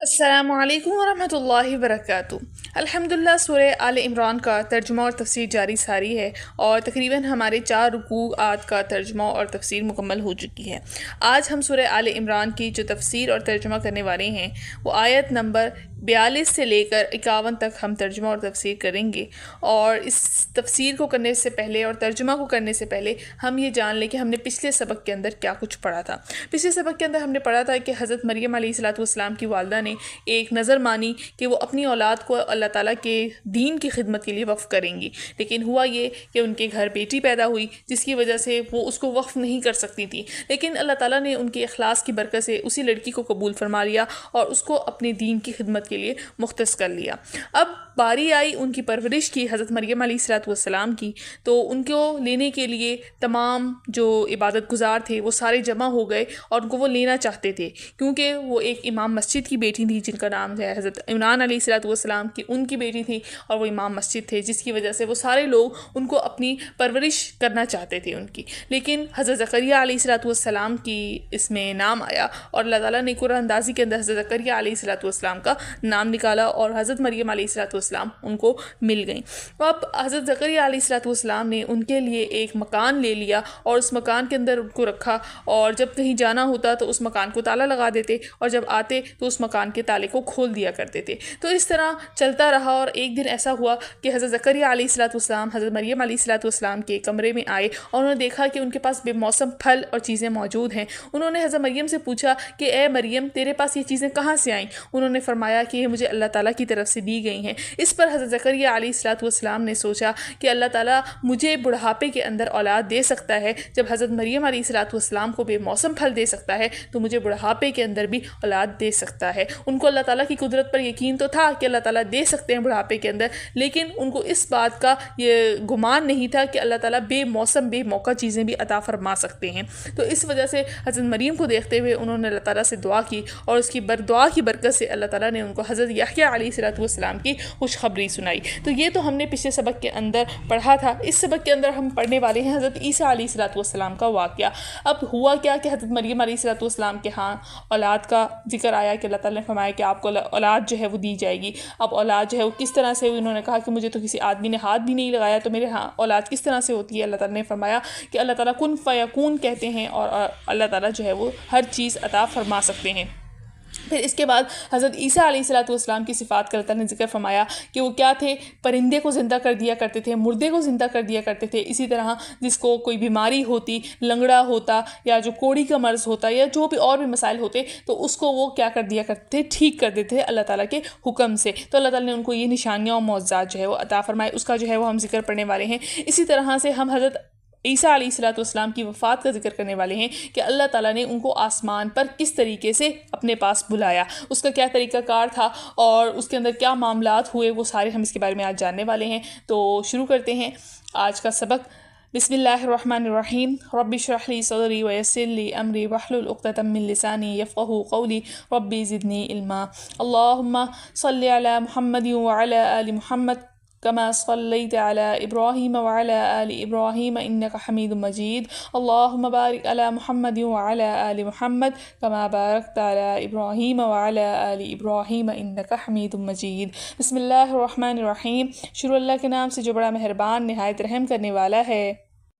السلام علیکم ورحمۃ اللہ وبرکاتہ۔ الحمدللہ سورہ آل عمران کا ترجمہ اور تفسیر جاری ساری ہے اور تقریباً ہمارے 4 رکوعات کا ترجمہ اور تفسیر مکمل ہو چکی ہے۔ آج ہم سورہ آل عمران کی جو تفسیر اور ترجمہ کرنے والے ہیں وہ آیت نمبر 42 سے لے کر 51 تک ہم ترجمہ اور تفسیر کریں گے۔ اور اس تفسیر کو کرنے سے پہلے اور ترجمہ کو کرنے سے پہلے ہم یہ جان لیں کہ ہم نے پچھلے سبق کے اندر کیا کچھ پڑھا تھا۔ پچھلے سبق کے اندر ہم نے پڑھا تھا کہ حضرت مریم علیہ السلام کی والدہ نے ایک نظر مانی کہ وہ اپنی اولاد کو اللہ تعالیٰ کے دین کی خدمت کے لیے وقف کریں گی، لیکن ہوا یہ کہ ان کے گھر بیٹی پیدا ہوئی جس کی وجہ سے وہ اس کو وقف نہیں کر سکتی تھی، لیکن اللہ تعالیٰ نے ان کے اخلاص کی برکت سے اسی لڑکی کو قبول فرما لیا اور اس کو اپنے دین کی خدمت کے لیے مختص کر لیا۔ اب باری آئی ان کی پرورش کی، حضرت مریم علیہ السلام کی، تو ان کو لینے کے لیے تمام جو عبادت گزار تھے وہ سارے جمع ہو گئے اور ان کو وہ لینا چاہتے تھے، کیونکہ وہ ایک امام مسجد کی بیٹی تھی جن کا نام ہے حضرت عمران علیہ السلام کی، ان کی بیٹی تھی اور وہ امام مسجد تھے، جس کی وجہ سے وہ سارے لوگ ان کو اپنی پرورش کرنا چاہتے تھے ان کی۔ لیکن حضرت زکریہ علیہ السلام کی اس میں نام آیا اور اللہ تعالیٰ نے قرآن اندازی کے اندر حضرت زکریہ علیہ السلام کا نام نکالا اور حضرت مریم علیہ السلام ان کو مل گئیں۔ اب حضرت زکریہ علیہ السلام نے ان کے لیے ایک مکان لے لیا اور اس مکان کے اندر ان کو رکھا، اور جب کہیں جانا ہوتا تو اس مکان کو تالا لگا دیتے اور جب آتے تو اس مکان کے تالے کو کھول دیا کرتے تھے۔ تو اس طرح چلتا رہا اور ایک دن ایسا ہوا کہ حضرت زکریہ علیہ السلام حضرت مریم علیہ السلام کے کمرے میں آئے اور انہوں نے دیکھا کہ ان کے پاس بے موسم پھل اور چیزیں موجود ہیں۔ انہوں نے حضرت مریم سے پوچھا کہ اے مریم، تیرے پاس یہ چیزیں کہاں سے آئیں؟ انہوں نے فرمایا کہ یہ مجھے اللہ تعالیٰ کی طرف سے دی گئی ہیں۔ اس پر حضرت زکریہ علیہ السلام نے سوچا کہ اللہ تعالیٰ مجھے بڑھاپے کے اندر اولاد دے سکتا ہے، جب حضرت مریم علیہ السلام کو بے موسم پھل دے سکتا ہے تو مجھے بڑھاپے کے اندر بھی اولاد دے سکتا ہے۔ ان کو اللہ تعالیٰ کی قدرت پر یقین تو تھا کہ اللہ تعالیٰ دے سکتے ہیں بڑھاپے کے اندر، لیکن ان کو اس بات کا یہ گمان نہیں تھا کہ اللہ تعالیٰ بے موسم بے موقع چیزیں بھی عطا فرما سکتے ہیں۔ تو اس وجہ سے حضرت مریم کو دیکھتے ہوئے انہوں نے اللہ تعالیٰ سے دعا کی اور اس کی دعا کی برکت سے اللہ تعالیٰ نے ان کو حضرت یحییٰ علیہ السلام کی خوشخبری سنائی۔ تو یہ تو ہم نے پچھلے سبق کے اندر پڑھا تھا۔ اس سبق کے اندر ہم پڑھنے والے ہیں حضرت عیسیٰ علیہ السلام کا واقعہ۔ اب ہوا کیا کہ حضرت مریم علیہ السلام کے ہاں اولاد کا ذکر آیا کہ اللہ تعالیٰ نے فرمایا کہ آپ کو اولاد جو ہے وہ دی جائے گی۔ اب اولاد جو ہے وہ کس طرح سے ہوئی؟ انہوں نے کہا کہ مجھے تو کسی آدمی نے ہاتھ بھی نہیں لگایا، تو میرے ہاں اولاد کس طرح سے ہوتی ہے؟ اللہ تعالیٰ نے فرمایا کہ اللہ تعالیٰ کن فیکون کہتے ہیں اور اللہ تعالیٰ جو ہے وہ ہر چیز عطا فرما سکتے ہیں۔ پھر اس کے بعد حضرت عیسیٰ علیہ السلام کی صفات کا اللہ تعالیٰ نے ذکر فرمایا کہ وہ کیا تھے؟ پرندے کو زندہ کر دیا کرتے تھے، مردے کو زندہ کر دیا کرتے تھے، اسی طرح جس کو کوئی بیماری ہوتی، لنگڑا ہوتا یا جو کوڑی کا مرض ہوتا یا جو بھی اور بھی مسائل ہوتے تو اس کو وہ کیا کر دیا کرتے تھے؟ ٹھیک کر دیتے تھے اللہ تعالیٰ کے حکم سے۔ تو اللہ تعالیٰ نے ان کو یہ نشانیاں اور معجزات جو ہے وہ عطا فرمائے، اس کا جو ہے وہ ہم ذکر پڑھنے والے ہیں۔ اسی طرح سے ہم حضرت عیسیٰ علیہ السلام کی وفات کا ذکر کرنے والے ہیں کہ اللہ تعالیٰ نے ان کو آسمان پر کس طریقے سے اپنے پاس بلایا، اس کا کیا طریقہ کار تھا اور اس کے اندر کیا معاملات ہوئے، وہ سارے ہم اس کے بارے میں آج جاننے والے ہیں۔ تو شروع کرتے ہیں آج کا سبق۔ بسم اللہ الرحمن الرحیم۔ رب اشرح لی صدری ویسر لی امری واحلل عقدۃ من لسانی یفقہوا قولی رب زدنی علما۔ اللہم صلی علی محمد وعلی آل محمد كما صليت على إبراهيم وعلى آل إبراهيم إنك حميد مجيد اللهم بارك على محمد وعلى آل محمد كما باركت على إبراهيم وعلى آل إبراهيم إنك حميد مجيد۔ بسم اللہ الرحمن الرحیم۔ شروع اللہ کے نام سے جو بڑا مہربان نہایت رحم کرنے والا ہے۔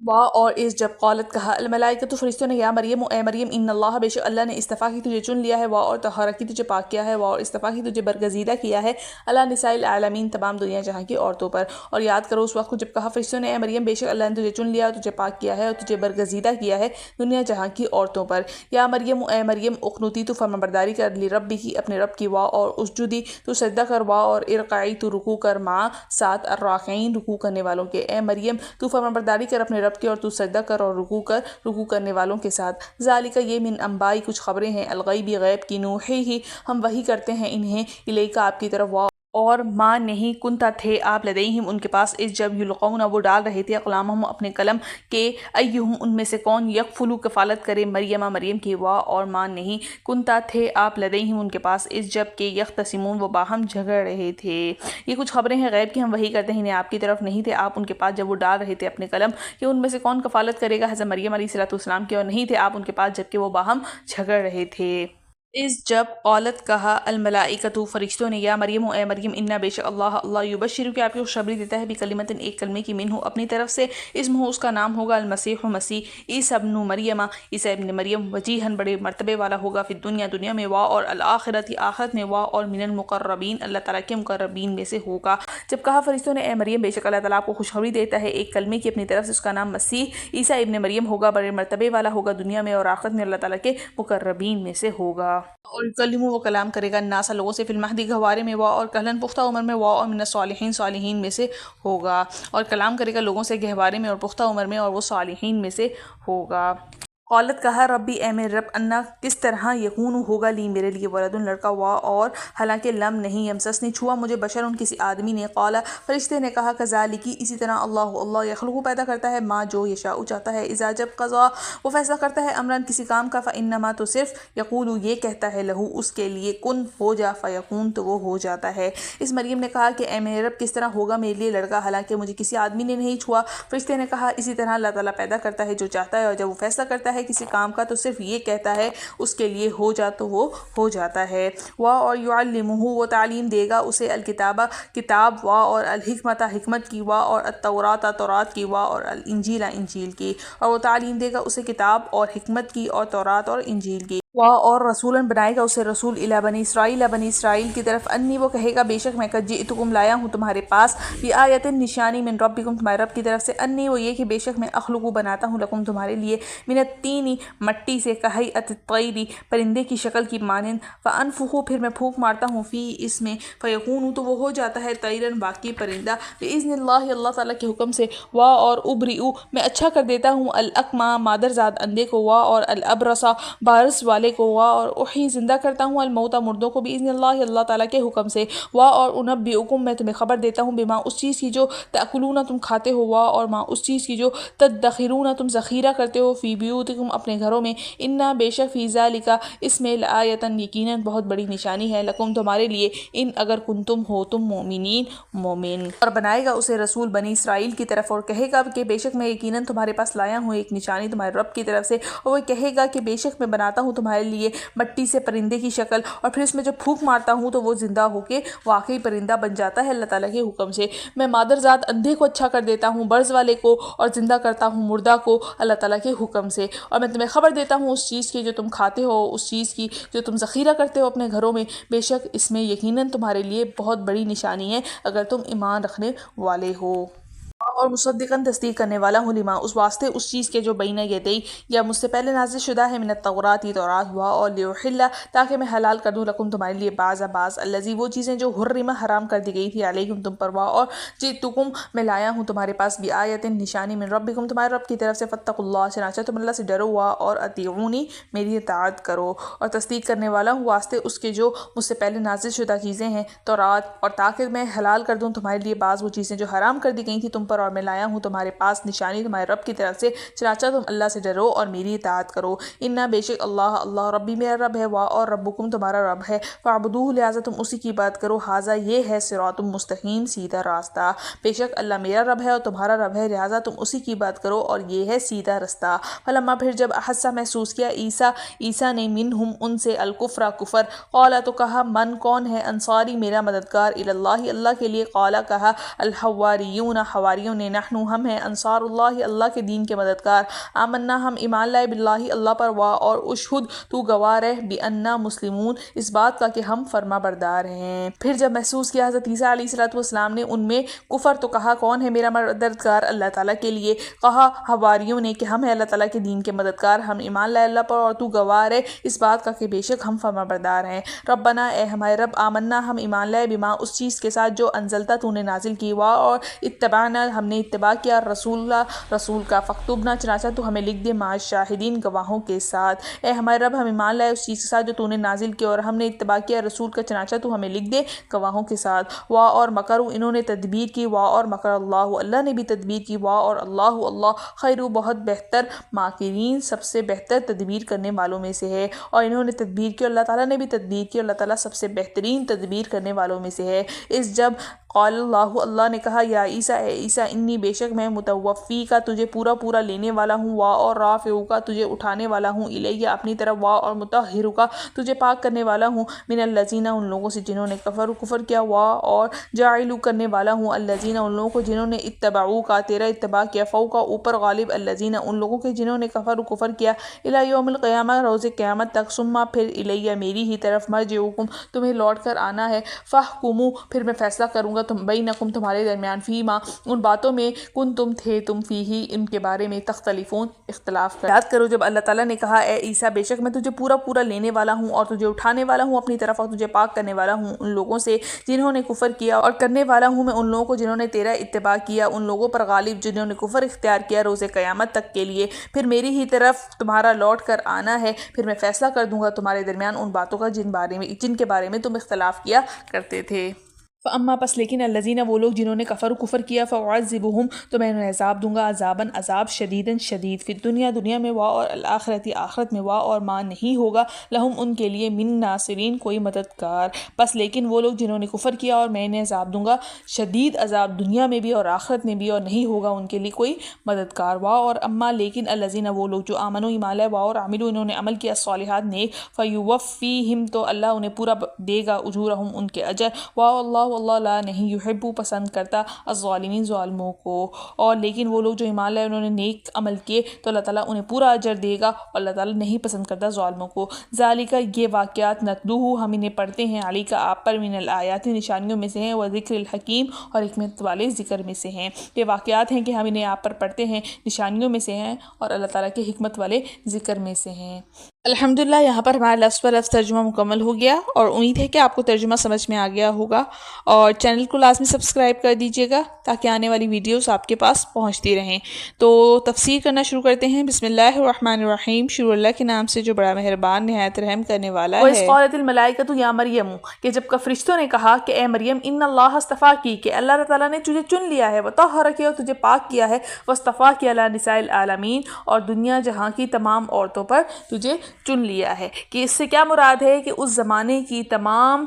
واہ اور اس جب قالت کہا الملائکۃ فرشتوں نے یا مریم اے مریم ان اللہ بے شک اللہ نے استفا کی تجھے چن لیا ہے، واہ اور طہارہ کی تجھے پاک کیا ہے، واہ اور استفا کی تجھے برگزیدہ کیا ہے اللہ نساء العالمین تمام دنیا جہاں کی عورتوں پر۔ اور یاد کرو اس وقت کو جب کہا فرشتوں نے اے مریم بے شک اللہ نے تجھے چن لیا اور تجھے پاک کیا ہے اور تجھے برگزیدہ کیا ہے دنیا جہاں کی عورتوں پر۔ یا مریم اے مریم اقنوتی تو فرمانبرداری کر لی ربی کی اپنے رب کی، واہ اور اسجدی تو سجدہ کر، واہ اور ارقعی تو رکوع کر، مع ساتھ الراکعین رکوع کرنے والوں کے۔ اے مریم تو فرمانبرداری کر اپنے رب کی اور تو سجدہ کر اور رکوع کرنے والوں کے ساتھ۔ ذالک یہ من انبائی کچھ خبریں ہیں، الغیبی غیب کی، نوحی ہی ہم وحی کرتے ہیں انہیں، الیکا آپ کی طرف، اور ماں نہیں کنتا تھے آپ لدیہم ان کے پاس، اس جب یلقون وہ ڈال رہے تھے اقلامہم اپنے قلم کے، ایہم ان میں سے کون یکفلو کفالت کرے مریم کی، واہ اور ماں نہیں کنتا تھے آپ لدیہم ان کے پاس، اس جب کہ یختصمون وہ باہم جھگڑ رہے تھے۔ یہ کچھ خبریں ہیں غیب کی ہم وحی کرتے ہیں انہیں آپ کی طرف، نہیں تھے آپ ان کے پاس جب وہ ڈال رہے تھے اپنے قلم کہ ان میں سے کون کفالت کرے گا حضرت مریم علیہ السلام کی، اور نہیں تھے آپ ان کے پاس جب کہ وہ باہم جھگڑ رہے تھے۔ اس جب قالت کہا الملائکۃ فرشتوں نے یا مریم اے مریم انا بے شک اللہ یبشر کہ آپ کو خوشخبری دیتا ہے بکلمت ایک کلمے کی منہ اپنی طرف سے اسمہ اس کا نام ہوگا المسیح مسیح عیسی ابن مریم عیسی ابن مریم وجیہن بڑے مرتبے والا ہوگا فی دنیا میں اور الآخرت آخرت میں اور من المقربین اللہ تعالیٰ کے مقربین میں سے ہوگا۔ جب کہا فرشتوں نے اے مریم بے شک اللہ تعالیٰ آپ کو خوشخبری دیتا ہے ایک کلمے کی اپنی طرف سے اس کا نام مسیح عیسی ابن مریم ہوگا بڑے مرتبے والا ہوگا دنیا میں اور آخرت میں اللہ تعالیٰ کے مقربین میں سے ہوگا۔ اور کلم وہ کلام کرے گا الناس لوگوں سے فی المہدی گہوارے میں اور کہلن پختہ عمر میں اور من الصالحین صالحین میں سے ہوگا، اور کلام کرے گا لوگوں سے گہوارے میں اور پختہ عمر میں اور وہ صالحین میں سے ہوگا۔ قالت کہا ربی اے میرے رب انا کس طرح یکون ہوگا لی میرے لیے ولد لڑکا ہوا اور حالانکہ لم نہیں یمسسنی چھوا مجھے بشر کسی آدمی نے قالا فرشتے نے کہا کذالکی اسی طرح اللہ یخلق پیدا کرتا ہے ما جو یشاء چاہتا ہے اذا جب قضا وہ فیصلہ کرتا ہے امرن کسی کام کا فانما تو صرف یقول یہ کہتا ہے لہو اس کے لیے کن ہو جا فیکون تو وہ ہو جاتا ہے۔ اس مریم نے کہا کہ اے میرے رب کس طرح ہوگا میرے لیے لڑکا حالانکہ مجھے کسی آدمی نے نہیں چھوا۔ فرشتے نے کہا اسی طرح اللہ تعالیٰ پیدا کرتا ہے جو چاہتا ہے اور جب وہ فیصلہ کرتا ہے کسی کام کا تو صرف یہ کہتا ہے اس کے لیے ہو جا تو وہ ہو جاتا ہے۔ اور یعلمہ وہ تعلیم دے گا اسے الکتابہ کتاب اور الحکمت حکمت کی اور التورات تورات کی اور الانجیل انجیل کی، اور وہ تعلیم دے گا اسے کتاب اور حکمت کی اور تورات اور انجیل کی، اور رسولاً بنائے گا اسے رسول الی بنی اسرائیل کی طرف انی وہ کہے گا بے شک میں قد جئتکم لایا ہوں تمہارے پاس بآیت نشانی من ربکم تمہارے رب کی طرف سے انی وہ یہ کہ بے شک میں اخلق بناتا ہوں لکم تمہارے لیے من الطین مٹی سے کہیئت الطیر پرندے کی شکل کی مانند فانفخ پھر میں پھونک مارتا ہوں فی اس میں فیکون تو وہ ہو جاتا ہے طیرن باقی پرندہ باذن اللہ اللہ تعالیٰ کے حکم سے اور ابرئ میں اچھا کر دیتا ہوں الاکمہ مادرزاد اندھے کو اور الابرص بارس والے کو اور احیی زندہ کرتا ہوں الموتى مردوں کو باذن اللہ اللہ تعالیٰ کے حکم سے اور انبئکم میں تمہیں خبر دیتا ہوں بما اس چیز کی جو تاکلون تم کھاتے ہو اور ما اس چیز کی جو تدخرون تم ذخیرہ کرتے ہو فی بیوتکم اپنے گھروں میں انا بے شک فی ذالک اس میں لآیۃ یقیناً بہت بڑی نشانی ہے لکم تمہارے لیے ان اگر کنتم ہو تم مومنین مومن۔ اور بنائے گا اسے رسول بنی اسرائیل کی طرف اور کہے گا کہ بے شک میں یقیناً تمہارے پاس لایا ہوں ایک نشانی تمہارے رب کی طرف سے، اور وہ کہے گا کہ بے شک میں بناتا ہوں تمہارے لیے مٹی سے پرندے کی شکل اور پھر اس میں جب پھونک مارتا ہوں تو وہ زندہ ہو کے واقعی پرندہ بن جاتا ہے اللہ تعالیٰ کے حکم سے۔ میں مادرزاد اندھے کو اچھا کر دیتا ہوں برز والے کو اور زندہ کرتا ہوں مردہ کو اللہ تعالیٰ کے حکم سے، اور میں تمہیں خبر دیتا ہوں اس چیز کی جو تم کھاتے ہو اس چیز کی جو تم ذخیرہ کرتے ہو اپنے گھروں میں، بے شک اس میں یقیناً تمہارے لیے بہت بڑی نشانی ہے اگر تم ایمان رکھنے والے ہو۔ اور مصدقاً تصدیق کرنے والا ہوں لما اس واسطے اس چیز کے جو بین یدی یا مجھ سے پہلے نازل شدہ ہے من التورات تورات ہوا اور لیحل تاکہ میں حلال کر دوں لکم تمہارے لیے بعض الذی وہ چیزیں جو حرم حرام کر دی گئی تھی علیکم تم پر اور جئتکم میں لایا ہوں تمہارے پاس بآیت نشانی من ربکم تمہارے رب کی طرف سے فاتقوا اللہ چنانچہ تم اللہ سے ڈرو اور اطیعونی میری اطاعت کرو، اور تصدیق کرنے والا ہوں واسطے اس کے جو مجھ سے پہلے نازل شدہ چیزیں ہیں تورات، اور تاکہ میں حلال کر دوں تمہارے لیے بعض وہ چیزیں جو حرام کر دی گئی تھی تم پر، اور میں لایا ہوں تمہارے پاس نشانی تمہارے رب کی طرف سے چنانچہ تم اللہ سے ڈرو اور میری اطاعت کرو۔ انا بے شک اللہ ربی میرا رب ہے اور ربکم تمہارا رب ہے فاعبدوہ لہٰذا تم اسی کی بات کرو، ھذا یہ ہے صراط مستقیم سیدھا راستہ، بے شک اللہ میرا رب ہے اور تمہارا رب ہے لہٰذا تم اسی کی بات کرو اور یہ ہے سیدھا راستہ۔ فلما پھر جب احسا محسوس کیا عیسیٰ نے منہم ان سے الکفر کفر قالا تو کہا من کون ہے انصاری میرا مددگار اللہ اللہ کے لیے، قالا کہا الحواریون حواریوں نے نحن ہم ہیں انصار اللہ اللہ کے دین کے مددگار، آمنا ہم ایمان لائے باللہ اللہ پر اور اشہد تو گواہ رہ بأننا مسلمون اس بات کا کہ ہم فرما بردار ہیں۔ پھر جب محسوس کیا حضرت عیسیٰ علیہ السلام نے ان میں کفر تو کہا کون ہے میرا مددگار اللہ تعالیٰ کے لیے، کہا حواریوں نے کہ ہم ہیں اللہ تعالیٰ کے دین کے مددگار، ہم ایمان لائے اللہ پر اور تو گواہ رہ اس بات کا کہ بے شک ہم فرما بردار ہیں۔ ربنا اے ہمارے رب آمنا ہم ایمان لائے بما اس چیز کے ساتھ جو انزلتا تو نے نازل کی اور اتبعنا ہم نے اتباع کیا رسول کا فاکتبنا چنانچہ تو ہمیں لکھ دے مع الشاہدین گواہوں کے ساتھ۔ اے ہمارے رب ہم ایمان لائے اس چیز کے ساتھ جو تو نے نازل کیا اور ہم نے اتباع کیا رسول کا چنانچہ تو ہمیں لکھ دے گواہوں کے ساتھ۔ اور مکروا انہوں نے تدبیر کی اور مکر اللہ اللہ نے بھی تدبیر کی اور اللہ خیر بہت بہتر ماکرین سب سے بہتر تدبیر کرنے والوں میں سے ہے، اور انہوں نے تدبیر کی اللہ تعالیٰ نے بھی تدبیر کی اللہ تعالیٰ سب سے بہترین تدبیر کرنے والوں میں سے ہے۔ اس جب قال اللہ، اللہ نے کہا، یا عیسیٰ، اے عیسیٰ، انی بے شک میں متوفی کا تجھے پورا پورا لینے والا ہوں، وا اور رافعو کا تجھے اٹھانے والا ہوں، الیہ اپنی طرف، وا اور مطہرو کا تجھے پاک کرنے والا ہوں، من الذین ان لوگوں سے جنہوں نے کفر کیا، وا اور جاعلو کرنے والا ہوں، الذین ان لوگوں کو جنہوں نے اتبعو کا تیرا اتباع کیا، فوقا اوپر، غالب، الذین ان لوگوں کے جنہوں نے کفر کیا، الی یوم القیامہ روز قیامت تک، ثم پھر الیہ میری ہی طرف، مرجعکم تمہیں لوٹ کر آنا ہے، فاحکموا پھر میں فیصلہ کروں گا بینکم تمہارے درمیان، فیما ان باتوں میں، تم تھے فیہی ان کے بارے میں، تختلفون اختلاف کر۔ یاد کرو جب اللہ تعالیٰ نے کہا اے عیسیٰ بے شک میں تجھے پورا پورا لینے والا ہوں اور تجھے اٹھانے والا ہوں اپنی طرف، اور تجھے پاک کرنے والا ہوں ان لوگوں سے جنہوں نے کفر کیا، اور کرنے والا ہوں میں ان لوگوں کو جنہوں نے تیرا اتباع کیا، ان لوگوں پر غالب جنہوں نے کفر اختیار کیا روز قیامت تک کے لیے، پھر میری ہی طرف تمہارا لوٹ کر آنا ہے، پھر میں فیصلہ کر دوں گا تمہارے درمیان ان باتوں کا جن کے بارے میں تم اختلاف کیا کرتے تھے۔ فاما پس لیکن الذین وہ لوگ جنہوں نے کفر کیا، فاعذبہم تو میں انہیں عذاب دوں گا، عذاب شدیداً شدید، فی دنیا میں، وا اور الآخرت آخرت میں، وا اور ماں نہیں ہوگا لہم ان کے لیے من ناصرین کوئی مددگار، پس لیکن وہ لوگ جنہوں نے کفر کیا اور میں انہیں عذاب دوں گا، شدید عذاب دنیا میں بھی اور آخرت میں بھی، اور نہیں ہوگا ان کے لیے کوئی مددگار، وا اور اما لیکن الذین وہ لوگ جو آمنوا ایمان لائے، وا اور عملوا انہوں نے عمل کیا الصالحات نیک، فیوفیہم تو اللہ انہیں پورا دے گا اجورہم ان کے اجر، وا اللہ اللہ لا نہیں یحب پسند کرتا الظالمین ظالموں کو، اور لیکن وہ لوگ جو ایمان لائے انہوں نے نیک عمل کیے تو اللہ تعالیٰ انہیں پورا اجر دے گا، اور اللہ تعالیٰ نہیں پسند کرتا ظالموں کو۔ ذالک یہ واقعات نتلوہ ہم انہیں پڑھتے ہیں علیک آپ پر، من الآیات نشانیوں میں سے ہیں، و ذکر الحکیم اور حکمت والے ذکر میں سے ہیں، یہ واقعات ہیں کہ ہم انہیں آپ پر پڑھتے ہیں، نشانیوں میں سے ہیں اور اللہ تعالیٰ کے حکمت والے ذکر میں سے ہیں۔ الحمدللہ یہاں پر ہمارا لفظ پر لفظ ترجمہ مکمل ہو گیا، اور امید ہے کہ آپ کو ترجمہ سمجھ میں آ گیا ہوگا، اور چینل کو لازمی سبسکرائب کر دیجیے گا تاکہ آنے والی ویڈیوز آپ کے پاس پہنچتی رہیں۔ تو تفسیر کرنا شروع کرتے ہیں۔ بسم اللہ الرحمن الرحیم، شروع اللہ کے نام سے جو بڑا مہربان نہایت رحم کرنے والا ہے۔ وَإِذْ قَالَتِ الْمَلَائِكَةُ يَا مَرْيَمُ کہ جب فرشتوں نے کہا کہ اے مریم، ان اللہ اصطفاکی کہ اللہ تعالیٰ نے تجھے چن لیا ہے، وطہرک اور تجھے پاک کیا ہے، واصطفاکی علی نساء العالمین اور دنیا جہاں کی تمام عورتوں پر تجھے چن لیا ہے۔ کہ اس سے کیا مراد ہے کہ اس زمانے کی تمام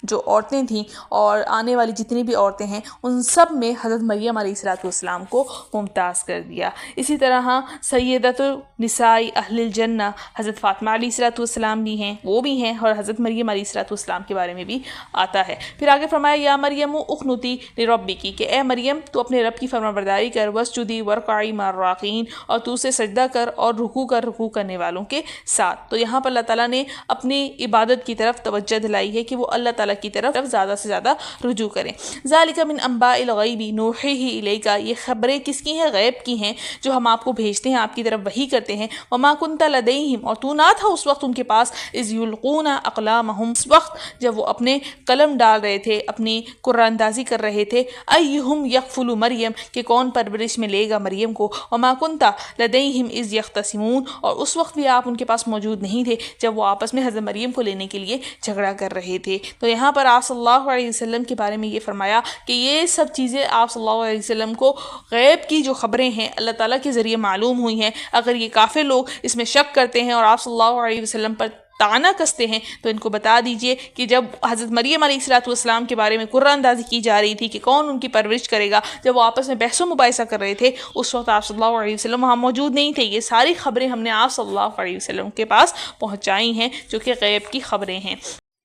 جو عورتیں تھیں اور آنے والی جتنی بھی عورتیں ہیں ان سب میں حضرت مریم علیہ السلام کو ممتاز کر دیا۔ اسی طرح سیدۃ النساء اہل الجنہ حضرت فاطمہ علیہ السلام بھی ہیں، وہ بھی ہیں، اور حضرت مریم علیہ السلام کے بارے میں بھی آتا ہے۔ پھر آگے فرمایا یا مریم اقنتی لربکی کہ اے مریم تو اپنے رب کی فرمانبرداری کر، واسجدی وارکعی مع الراکعین اور تو اسے سجدہ کر اور رکوع کرنے والوں کے ساتھ۔ تو یہاں پر اللہ تعالیٰ نے اپنی عبادت کی طرف توجہ دلائی ہے کہ وہ اللہ تعالیٰ کی طرف زیادہ سے زیادہ رجوع کریں۔ ذالک من انباء الغیب نوحیہ الیک یہ خبریں کس کی ہیں؟ غیب کی ہیں، جو ہم آپ کو بھیجتے ہیں، آپ کی طرف وحی کرتے ہیں۔ وما کنت لدیہم اور تو نہ تھا اس وقت ان کے پاس، اذ یلقون اقلامہم اس وقت جب وہ اپنے قلم ڈال رہے تھے، اپنی قرآن اندازی کر رہے تھے، ایہم یکفل مریم کہ کون پرورش میں لے گا مریم کو، وما کنت لدیہم اذ یختصمون اور اس وقت بھی آپ ان کے پاس موجود نہیں تھے جب وہ آپس میں حضرت مریم کو لینے کے لیے جھگڑا کر رہے تھے۔ تو یہاں پر آپ صلی اللہ علیہ وسلم کے بارے میں یہ فرمایا کہ یہ سب چیزیں آپ صلی اللہ علیہ وسلم کو غیب کی جو خبریں ہیں اللہ تعالیٰ کے ذریعے معلوم ہوئی ہیں۔ اگر یہ کافر لوگ اس میں شک کرتے ہیں اور آپ صلی اللہ علیہ وسلم پر طعنہ کستے ہیں تو ان کو بتا دیجئے کہ جب حضرت مریم علیہ السلام کے بارے میں قرآن اندازی کی جا رہی تھی کہ کون ان کی پرورش کرے گا، جب وہ آپس میں بحث و مباحثہ کر رہے تھے اس وقت آپ صلی اللہ علیہ وسلم وہاں موجود نہیں تھے۔ یہ ساری خبریں ہم نے آپ صلی اللہ علیہ وسلم کے پاس پہنچائی ہیں جو کہ غیب کی خبریں ہیں۔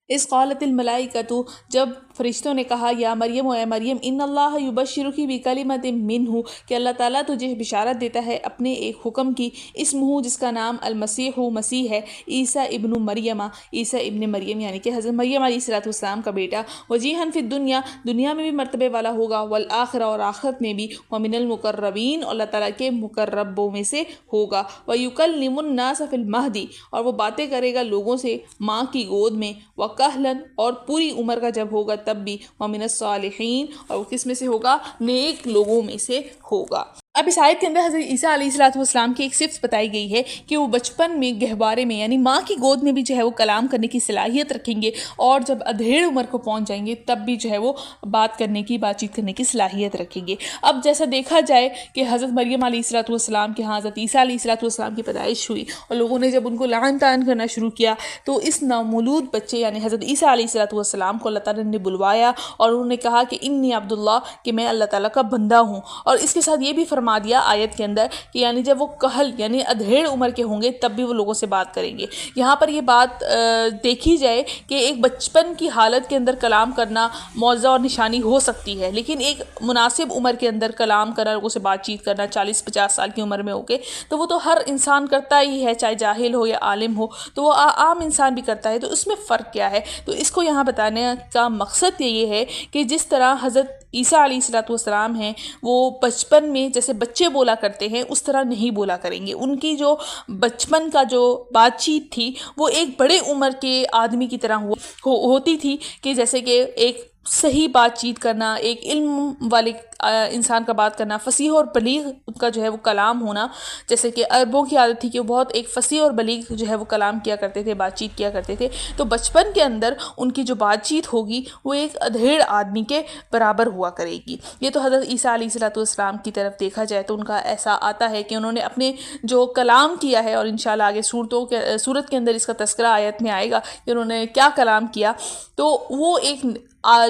اس قالت الملائکۃ جب فرشتوں نے کہا یا مریم اے مریم ان اللہ یبشرکی بکلمۃ منہ کہ اللہ تعالیٰ تجھے بشارت دیتا ہے اپنے ایک حکم کی، اسمہ جس کا نام المسیح مسیح ہے، عیسیٰ ابن مریم عیسیٰ ابن مریم یعنی کہ حضرت مریم علیہ السلام کا بیٹا، وجیہا فی الدنیا دنیا میں بھی مرتبے والا ہوگا، والآخرہ اور آخرت میں بھی، ومن المقربین اور اللہ تعالیٰ کے مقربوں میں سے ہوگا، ویکلم الناس فی المہدی اور وہ باتیں کرے گا لوگوں سے ماں کی گود میں، وکہلن اور پوری عمر کا جب ہوگا تب بھی، ومن الصالحین اور وہ کس میں سے ہوگا؟ نیک لوگوں میں سے ہوگا۔ اب اس آیت کے اندر حضرت عیسیٰ علیہ السلام کی ایک صفت بتائی گئی ہے کہ وہ بچپن میں گہوارے میں یعنی ماں کی گود میں بھی جو ہے وہ کلام کرنے کی صلاحیت رکھیں گے، اور جب ادھیڑ عمر کو پہنچ جائیں گے تب بھی جو ہے وہ بات چیت کرنے کی صلاحیت رکھیں گے۔ اب جیسا دیکھا جائے کہ حضرت مریم علیہ السلام کے ہاں حضرت عیسیٰ علیہ السلام کی پیدائش ہوئی اور لوگوں نے جب ان کو لعن طعن کرنا شروع کیا تو اس نومولود بچے یعنی حضرت عیسیٰ علیہ السلام کو اللہ تعالیٰ نے بلوایا اور انہوں نے کہا کہ انی عبداللہ، کہ میں اللہ تعالیٰ کا بندہ ہوں، اور اس کے ساتھ یہ بھی فرما دیا آیت کے اندر کہ یعنی جب وہ کہل یعنی ادھیڑ عمر کے ہوں گے تب بھی وہ لوگوں سے بات کریں گے۔ یہاں پر یہ بات دیکھی جائے کہ ایک بچپن کی حالت کے اندر کلام کرنا معجزہ اور نشانی ہو سکتی ہے، لیکن ایک مناسب عمر کے اندر کلام کرنا، لوگوں سے بات چیت کرنا 40-50 سال کی عمر میں ہو کے تو وہ تو ہر انسان کرتا ہی ہے، چاہے جاہل ہو یا عالم ہو، تو وہ عام انسان بھی کرتا ہے، تو اس میں فرق کیا ہے؟ تو اس کو یہاں بتانے کا مقصد یہ ہے کہ جس طرح حضرت عیسیٰ علیہ السلام ہیں وہ بچپن میں جیسے بچے بولا کرتے ہیں اس طرح نہیں بولا کریں گے۔ ان کی جو بچپن کا جو بات چیت تھی وہ ایک بڑے عمر کے آدمی کی طرح ہوتی تھی، کہ جیسے کہ ایک صحیح بات چیت کرنا، ایک علم والے انسان کا بات کرنا، فصیح اور بلیغ ان کا جو ہے وہ کلام ہونا، جیسے کہ عربوں کی عادت تھی کہ وہ بہت ایک فصیح اور بلیغ جو ہے وہ کلام کیا کرتے تھے، بات چیت کیا کرتے تھے، تو بچپن کے اندر ان کی جو بات چیت ہوگی وہ ایک ادھیڑ آدمی کے برابر ہوا کرے گی۔ یہ تو حضرت عیسیٰ علیہ السلام کی طرف دیکھا جائے تو ان کا ایسا آتا ہے کہ انہوں نے اپنے جو کلام کیا ہے، اور انشاءاللہ آگے سورت کے اندر اس کا تذکرہ آیت میں آئے گا کہ انہوں نے کیا کلام کیا، تو وہ ایک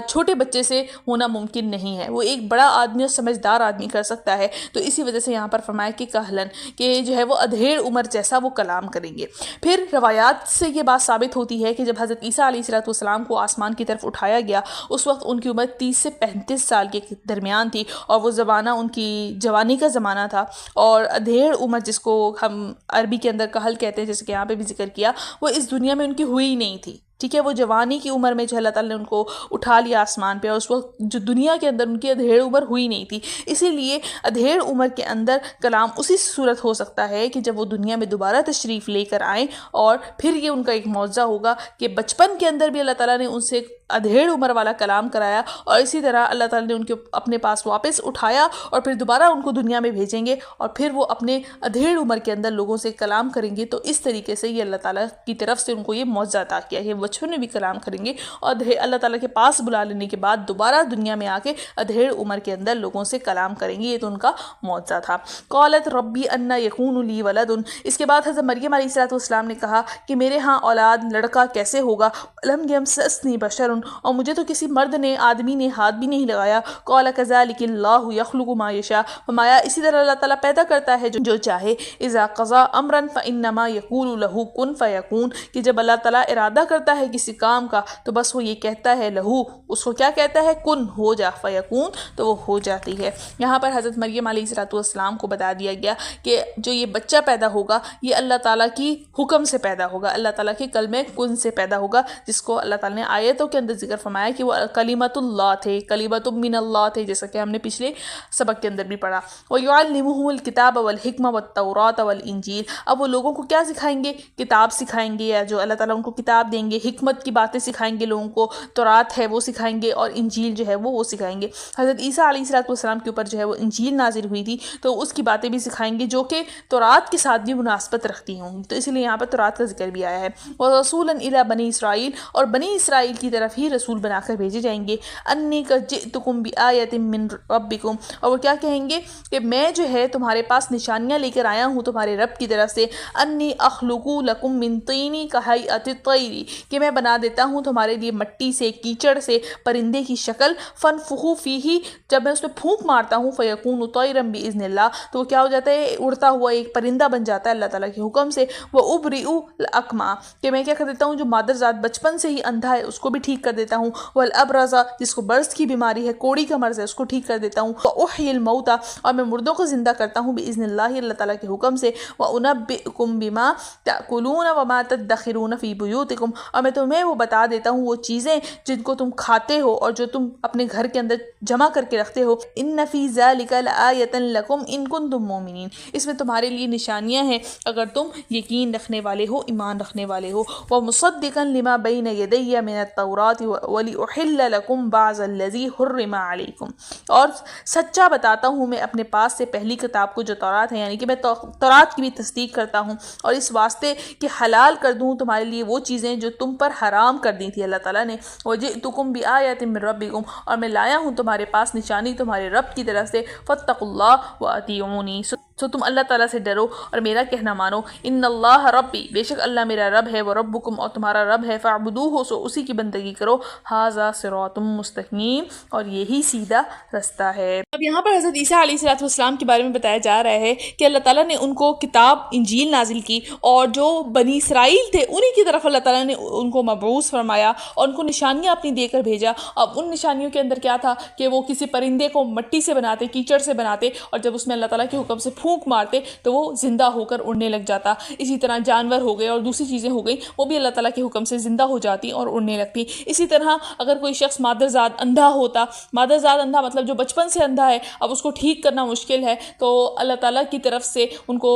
چھوٹے بچے سے ہونا ممکن نہیں ہے، وہ ایک بڑا آدمی اور سمجھدار آدمی کر سکتا ہے، تو اسی وجہ سے یہاں پر فرمایا کہ کہلن، کہ جو ہے وہ ادھیڑ عمر جیسا وہ کلام کریں گے۔ پھر روایات سے یہ بات ثابت ہوتی ہے کہ جب حضرت عیسیٰ علیہ السلام کو آسمان کی طرف اٹھایا گیا اس وقت ان کی عمر 30 سے 35 سال کے درمیان تھی، اور وہ زمانہ ان کی جوانی کا زمانہ تھا، اور ادھیڑ عمر جس کو ہم عربی کے اندر کہل کہتے ہیں، جیسے کہ یہاں پہ بھی ذکر کیا، وہ اس دنیا میں ان کی ہوئی نہیں تھی، ٹھیک ہے، وہ جوانی کی عمر میں جو اللہ تعالیٰ نے ان کو اٹھا لیا آسمان پہ، اور اس وقت جو دنیا کے اندر ان کی ادھیڑ عمر ہوئی نہیں تھی، اسی لیے ادھیڑ عمر کے اندر کلام اسی صورت ہو سکتا ہے کہ جب وہ دنیا میں دوبارہ تشریف لے کر آئیں، اور پھر یہ ان کا ایک معجزہ ہوگا کہ بچپن کے اندر بھی اللہ تعالیٰ نے ان سے ادھیڑ عمر والا کلام کرایا، اور اسی طرح اللہ تعالیٰ نے ان کے اپنے پاس واپس اٹھایا اور پھر دوبارہ ان کو دنیا میں بھیجیں گے، اور پھر وہ اپنے ادھیڑ عمر کے اندر لوگوں سے کلام کریں گے۔ تو اس طریقے سے یہ اللہ تعالیٰ کی طرف سے ان کو یہ معجزہ عطا کیا ہے، بچپن میں بھی کلام کریں گے اور اللہ تعالیٰ کے پاس بلا لینے کے بعد دوبارہ دنیا میں آ کے ادھیڑ عمر کے اندر لوگوں سے کلام کریں گے، یہ تو ان کا معجزہ تھا۔ قالت ربی انا یکون لی ولد، اس کے بعد حضرت مریم علیہ السلام نے کہا کہ میرے ہاں اولاد لڑکا کیسے ہوگا، لم یمسسنی بشر، اور مجھے تو کسی مرد نے آدمی نے ہاتھ بھی نہیں لگایا، قال کذلک اللہ یخلق ما یشاء، فرمایا اسی طرح اللہ تعالیٰ پیدا کرتا ہے جو چاہے، اذا قضا امرا فانما یقول له کن فیکون، کہ جب اللہ تعالیٰ ارادہ کرتا ہے کسی کام کا تو بس وہ یہ کہتا ہے لہو، اس کو کیا کہتا ہے، کن، ہو جا، فیکون، تو وہ ہو جاتی ہے۔ یہاں پر حضرت مریم علیہ السلام کو بتا دیا گیا کہ جو یہ بچہ پیدا ہوگا یہ اللہ تعالیٰ کی حکم سے پیدا ہوگا، اللہ تعالیٰ کے کلمہ کن سے پیدا ہوگا، جس کو اللہ تعالیٰ نے آیتوں کے اندر ذکر فرمایا کہ وہ کلمۃ اللہ تھے، کلمۃ من اللہ تھے، جیسا کہ ہم نے پچھلے سبق کے اندر بھی پڑھا۔ وَيُعَلِّمُهُ الْكِتَابَ وَالْحِكْمَةَ وَالتَّوْرَاةَ وَالْإِنجِيلَ، اب وہ لوگوں کو کیا سکھائیں گے، کتاب سکھائیں گے، یا جو اللہ تعالیٰ ان کو کتاب دیں گے، حکمت کی باتیں سکھائیں گے لوگوں کو، تورات ہے وہ سکھائیں گے، اور انجیل جو ہے وہ سکھائیں گے۔ حضرت عیسیٰ علیہ السلام کے اوپر جو ہے وہ انجیل نازل ہوئی تھی تو اس کی باتیں بھی سکھائیں گے جو کہ تورات کے ساتھ بھی مناسبت رکھتی ہوں، تو اس لیے یہاں پر تورات کا ذکر بھی آیا ہے۔ وَرَسُولًا إِلَىٰ بَنِي إِسْرَائِيلَ، اور بنی اسرائیل کی طرف ہی رسول بنا کر بھیجے جائیں گے۔ انی قد جئتکم بآیۃ من ربکم، اور وہ کیا کہیں گے کہ میں جو ہے تمہارے پاس نشانیاں لے کر آیا ہوں تمہارے رب کی طرف سے، انی اخلق لکم من طین کہیئۃ الطیر، کہ میں بنا دیتا ہوں تمہارے لیے مٹی سے، کیچڑ سے پرندے کی شکل، فانفخوا فیہ، جب میں اس میں پھونک مارتا ہوں، فیکون طیرا باذن اللہ، تو وہ کیا ہو جاتا ہے، اڑتا ہوا ایک پرندہ بن جاتا ہے اللہ تعالیٰ کے حکم سے۔ وابرئ الاکمہ، کہ میں کیا کر دیتا ہوں، جو مادرزاد بچپن سے ہی اندھا ہے اس کو بھی ٹھیک کر دیتا ہوں، والابرص، جس کو برص کی بیماری ہے، کوڑی کا مرض ہے، اس کو ٹھیک کر دیتا ہوں، واحیی الموتى، اور میں مردوں کو زندہ کرتا ہوں باذن اللہ، اللہ تعالیٰ کے حکم سے، وانبئکم بما تاکلون وما تدخرون فی بیوتکم، اور میں تمہیں وہ بتا دیتا ہوں وہ چیزیں جن کو تم کھاتے ہو اور جو تم اپنے گھر کے اندر جمع کر کے رکھتے ہو۔ ان فی ذلک لآیۃ لکم ان کنتم مؤمنین، اس میں تمہارے لیے نشانیاں ہیں اگر تم یقین رکھنے والے ہو، ایمان رکھنے والے ہو۔ ومصدقا لما بین یدی من التوراۃ، التوراۃ وَلِأُحِلَّ لَكُمْ بَعْضَ الَّذِي حُرِّمَ عَلَيْكُمْ، اور سچا بتاتا ہوں میں اپنے پاس سے پہلی کتاب کو جو تورات ہے، یعنی کہ میں تورات کی بھی تصدیق کرتا ہوں، اور اس واسطے کہ حلال کر دوں تمہارے لیے وہ چیزیں جو تم پر حرام کر دی تھی اللہ تعالیٰ نے. وَجِئْتُكُمْ بِآیَةٍ مِّن رَبِّكُمْ، اور میں لایا ہوں تمہارے پاس نشانی تمہارے رب کی طرف سے. فَاتَّقُوا اللَّهَ وَأَطِیعُونِی، سو تم اللہ تعالیٰ سے ڈرو اور میرا کہنا مانو. ان اللہ ربی، بے شک اللہ میرا رب ہے، وہ ربکم، اور تمہارا رب ہے. فاعبدوہ، سو اسی کی بندگی کرو. ھذا صراط مستقیم، اور یہی سیدھا رستہ ہے. اب یہاں پر حضرت عیسیٰ علیہ السلام کے بارے میں بتایا جا رہا ہے کہ اللہ تعالیٰ نے ان کو کتاب انجیل نازل کی، اور جو بنی اسرائیل تھے انہی کی طرف اللہ تعالیٰ نے ان کو مبعوث فرمایا اور ان کو نشانیاں اپنی دے کر بھیجا. اب ان نشانیوں کے اندر کیا تھا کہ وہ کسی پرندے کو مٹی سے بناتے، کیچڑ سے بناتے، اور جب اس میں اللہ تعالیٰ کے حکم سے پھونک مارتے تو وہ زندہ ہو کر اڑنے لگ جاتا. اسی طرح جانور ہو گئے اور دوسری چیزیں ہو گئیں، وہ بھی اللہ تعالیٰ کے حکم سے زندہ ہو جاتی اور اڑنے لگتی. اسی طرح اگر کوئی شخص مادرزاد اندھا ہوتا، مادرزاد اندھا مطلب جو بچپن سے اندھا ہے، اب اس کو ٹھیک کرنا مشکل ہے، تو اللہ تعالیٰ کی طرف سے ان کو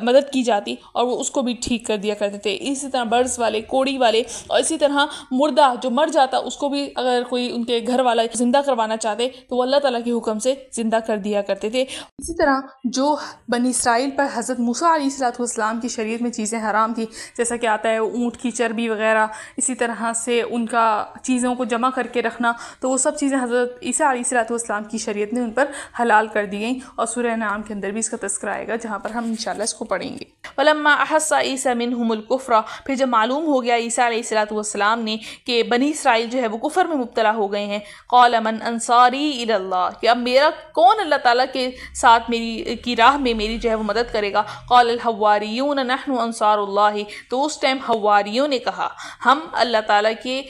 مدد کی جاتی اور وہ اس کو بھی ٹھیک کر دیا کرتے تھے. اسی طرح برز والے، کوڑی والے، اور اسی طرح مردہ جو مر جاتا اس کو بھی اگر کوئی ان کے گھر والا زندہ کروانا چاہتے تو وہ اللہ تعالیٰ کے حکم سے زندہ کر دیا کرتے تھے. اسی طرح جو بنی اسرائیل پر حضرت موسیٰ علیہ السلام کی شریعت میں چیزیں حرام تھی، جیسا کہ آتا ہے اونٹ کی چربی وغیرہ، اسی طرح سے ان کا چیزوں کو جمع کر کے رکھنا، تو وہ سب چیزیں حضرت عیسیٰ علیہ السلام کی شریعت نے ان پر حلال کر دی گئیں، اور سورہ انعام کے اندر بھی اس کا تذکرہ آئے گا جہاں پر ہم انشاءاللہ اس کو پڑھیں گے. وَلَمَّا أَحَسَّ عِيسَىٰ مِنْهُمُ الْكُفْرَ، پھر جب معلوم ہو گیا عیسیٰ علیہ السلام نے کہ بنی اسرائیل جو ہے وہ کفر میں مبتلا ہو گئے ہیں. قَالَ مَنْ أَنصَارِي إِلَى اللَّهِ، کہ اب میرا کون اللہ تعالیٰ کے ساتھ میری کی راہ میں میری جو ہے وہ مدد کرے گا. قَالَ الْحَوَّارِيُّونَ نَحْنُ أَنصَارُ اللَّهِ، تو اس ٹائم حواریوں نے کہا ہم اللہ تعالیٰ کے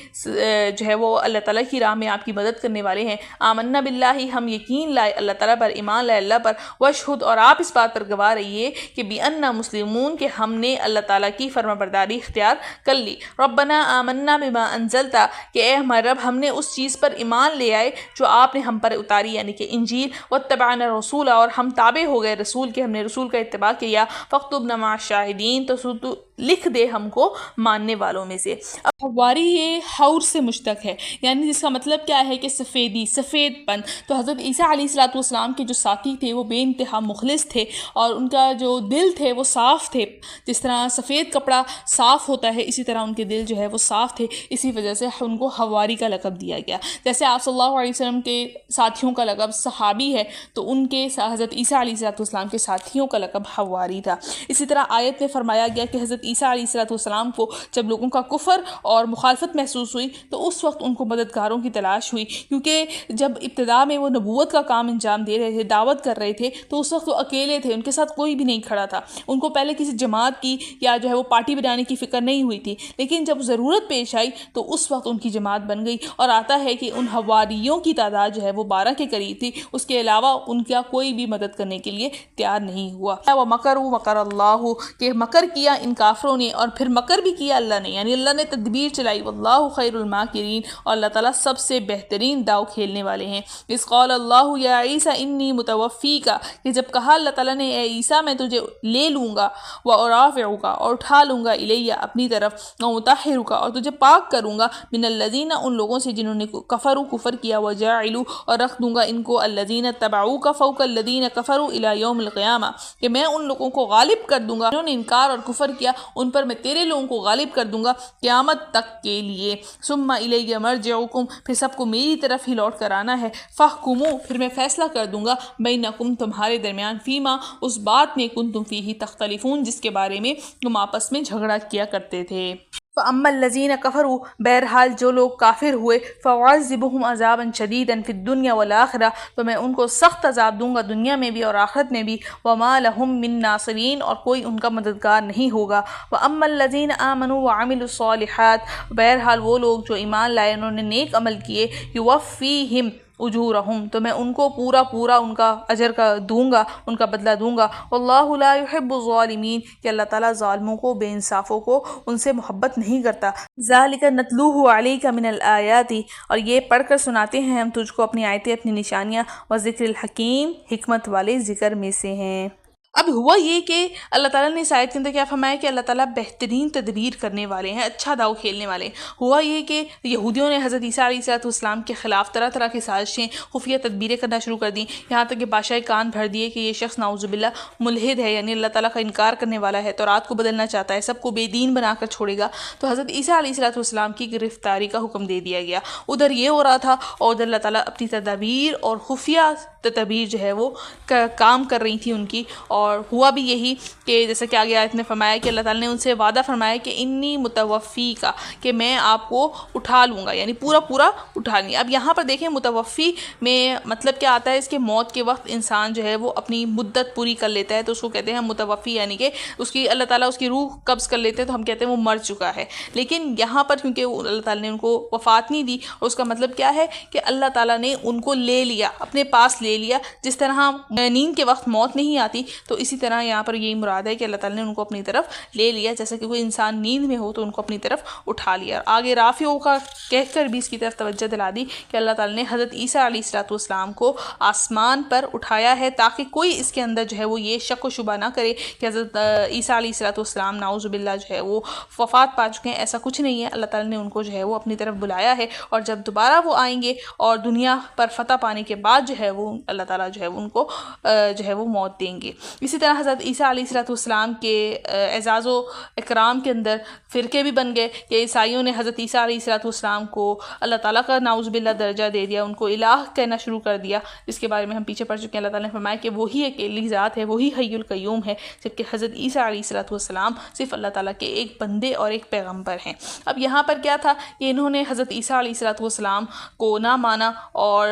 جو ہے وہ اللہ تعالیٰ کی راہ میں آپ کی مدد کرنے والے ہیں. آمنا باللہ، ہم یقین لائے اللہ تعالیٰ پر، ایمان لائے اللہ پر. واشہد، اور آپ اس بات پر گواہ رہیے کہ بِأَنَّا مسلمون، کہ ہم نے اللہ تعالیٰ کی فرما برداری اختیار کر لی. ربنا آمنا بما انزلتا، کہ اے ہمارے رب ہم نے اس چیز پر ایمان لے آئے جو آپ نے ہم پر اتاری، یعنی کہ انجیل. واتبعنا الرسول، اور ہم تابع ہو گئے رسول کے، ہم نے رسول کا اتباع کیا. فاکتبنا مع الشاہدین، تو لکھ دے ہم کو ماننے والوں میں سے. اب حواری یہ حور سے مشتق ہے، یعنی جس کا مطلب کیا ہے کہ سفیدی، سفید پن. تو حضرت عیسیٰ علیہ السلام کے جو ساتھی تھے وہ بے انتہا مخلص تھے، اور ان کا جو دل تھے وہ صاف تھے. جس طرح سفید کپڑا صاف ہوتا ہے، اسی طرح ان کے دل جو ہے وہ صاف تھے، اسی وجہ سے ان کو حواری کا لقب دیا گیا. جیسے آپ صلی اللہ علیہ وسلم کے ساتھیوں کا لقب صحابی ہے، تو ان کے حضرت عیسیٰ علیہ السلام کے ساتھیوں کا لقب حواری تھا. اسی طرح آیت میں فرمایا گیا کہ حضرت عیسیٰ علیہ السلام کو جب لوگوں کا کفر اور مخالفت محسوس ہوئی تو اس وقت ان کو مددگاروں کی تلاش ہوئی، کیونکہ جب ابتدا میں وہ نبوت کا کام انجام دے رہے تھے، دعوت کر رہے تھے، تو اس وقت وہ اکیلے تھے، ان کے ساتھ کوئی بھی نہیں کھڑا تھا. ان کو پہلے کسی جماعت کی یا جو ہے وہ پارٹی بنانے کی فکر نہیں ہوئی تھی، لیکن جب ضرورت پیش آئی تو اس وقت ان کی جماعت بن گئی. اور آتا ہے کہ ان حواریوں کی تعداد جو ہے وہ 12 کے قریب تھی، اس کے علاوہ ان کا کوئی بھی مدد کرنے کے لیے تیار نہیں ہوا. وَمَكَرُوا مَكَرَ اللَّهُ، کہ مکر کیا ان کافروں نے اور پھر مکر بھی کیا اللہ نے، یعنی اللہ نے تدبیر چلائی. واللہ خیر الماکرین، اور اللہ تعالیٰ سب سے بہترین داؤ کھیلنے والے ہیں. اذ قال اللہ یا عیسیٰ انی متوفیک، کہ جب کہا اللہ تعالیٰ نے اے عیسیٰ میں تجھے لے لوں گا، وارافعک، اور اٹھا لوں گا، الیہ اپنی طرف، ومطہرک، اور تجھے پاک کروں گا، من الذین ان لوگوں سے جنہوں نے کفروا کفر کیا، وجاعل، اور رکھ دوں گا ان کو، الذین اتبعوک فوق الذین کفروا الی یوم القیامہ، کہ میں ان لوگوں کو غالب کر دوں گا جنہوں نے انکار اور کفر کیا، ان پر میں تیرے لوگوں کو غالب کر دوں گا قیامت تک کے لیے. ثم الی مرجعکم، پھر سب کو میری طرف ہی لوٹ کر آنا ہے. فاحکموا، پھر میں فیصلہ کر دوں گا، بینکم، تمہارے درمیان، فیما، اس بات میں، کنتم فیہ تختلفون، جس کے بارے میں تم آپس میں جھگڑا کیا کرتے تھے. فَأَمَّا الَّذِينَ كَفَرُوا، بہرحال جو لوگ کافر ہوئے، فَأُعَذِّبُهُمْ عَذَابًا شَدِيدًا فِي الدُّنْيَا وَالْآخِرَةِ، تو میں ان کو سخت عذاب دوں گا دنیا میں بھی اور آخرت میں بھی. وَمَا لَهُم مِّن نَاصِرِينَ، اور کوئی ان کا مددگار نہیں ہوگا. وَأَمَّا الَّذِينَ آمَنُوا وَعَمِلُوا الصَّالِحَاتِ، بہرحال وہ لوگ جو ایمان لائے، انہوں نے نیک عمل کیے، يُوَفِّيهِمْ اجورہم، تو میں ان کو پورا ان کا اجر کا دوں گا، ان کا بدلہ دوں گا. واللہ لا يحب الظالمین، کہ اللہ تعالیٰ ظالموں کو، بے انصافوں کو، ان سے محبت نہیں کرتا. ذالک نتلوہ علیک من الآیات، اور یہ پڑھ کر سناتے ہیں ہم تجھ کو اپنی آیتیں، اپنی نشانیاں. وذکر الحکیم، حکمت والے ذکر میں سے ہیں. اب ہوا یہ کہ اللہ تعالیٰ نے اس آیت کے اندر کیا فرمایا کہ اللہ تعالیٰ بہترین تدبیر کرنے والے ہیں، اچھا داؤ کھیلنے والے ہیں۔ ہوا یہ کہ یہودیوں نے حضرت عیسیٰ علیہ السلام کے خلاف طرح طرح کی سازشیں، خفیہ تدبیریں کرنا شروع کر دیں، یہاں تک کہ بادشاہ کان بھر دیے کہ یہ شخص نعوذ باللہ ملحد ہے، یعنی اللہ تعالیٰ کا انکار کرنے والا ہے، تورات کو بدلنا چاہتا ہے، سب کو بے دین بنا کر چھوڑے گا۔ تو حضرت عیسیٰ علیہ السلام کی گرفتاری کا حکم دے دیا گیا۔ ادھر یہ ہو رہا تھا اور ادھر اللہ تعالیٰ اپنی تدابیر اور خفیہ تدابیر جو ہے وہ کام کر رہی تھی ان کی، اور ہوا بھی یہی کہ جیسا کہ آگے آیت میں فرمایا کہ اللہ تعالیٰ نے ان سے وعدہ فرمایا کہ انی متوفی کا، کہ میں آپ کو اٹھا لوں گا، یعنی پورا پورا اٹھا لیں۔ اب یہاں پر دیکھیں متوفی میں مطلب کیا آتا ہے، اس کے موت کے وقت انسان جو ہے وہ اپنی مدت پوری کر لیتا ہے تو اس کو کہتے ہیں متوفی، یعنی کہ اس کی اللہ تعالیٰ اس کی روح قبض کر لیتے ہیں تو ہم کہتے ہیں وہ مر چکا ہے۔ لیکن یہاں پر کیونکہ اللہ تعالیٰ نے ان کو وفات نہیں دی، اور اس کا مطلب کیا ہے کہ اللہ تعالیٰ نے ان کو لے لیا، اپنے پاس لے لیا۔ جس طرح نیند کے وقت موت نہیں آتی تو اسی طرح یہاں پر یہی مراد ہے کہ اللہ تعالیٰ نے ان کو اپنی طرف لے لیا، جیسا کہ کوئی انسان نیند میں ہو تو ان کو اپنی طرف اٹھا لیا۔ اور آگے رافعوں کا کہہ کر بھی اس کی طرف توجہ دلا دی کہ اللہ تعالیٰ نے حضرت عیسیٰ علیہ السلام کو آسمان پر اٹھایا ہے تاکہ کوئی اس کے اندر جو ہے وہ یہ شک و شبہ نہ کرے کہ حضرت عیسیٰ علیہ السلام نعوذ باللہ جو ہے وہ وفات پا چکے ہیں۔ ایسا کچھ نہیں ہے، اللہ تعالیٰ نے ان کو جو ہے وہ اپنی طرف بلایا ہے، اور جب دوبارہ وہ آئیں گے اور دنیا پر فتح پانے کے بعد جو ہے وہ اللہ تعالیٰ جو ہے ان کو جو ہے وہ موت دیں گے۔ اسی طرح حضرت عیسیٰ علیہ السلام کے اعزاز و اکرام کے اندر فرقے بھی بن گئے کہ عیسائیوں نے حضرت عیسیٰ علیہ السلام کو اللہ تعالیٰ کا نعوذ باللہ درجہ دے دیا، ان کو الہ کہنا شروع کر دیا، جس کے بارے میں ہم پیچھے پڑھ چکے ہیں۔ اللہ تعالیٰ نے فرمایا کہ وہی اکیلی ذات ہے، وہی حی القیوم ہے، جبکہ حضرت عیسیٰ علیہ السلام صرف اللہ تعالیٰ کے ایک بندے اور ایک پیغمبر ہیں۔ اب یہاں پر کیا تھا کہ انہوں نے حضرت عیسیٰ علیہ السلام کو نہ مانا، اور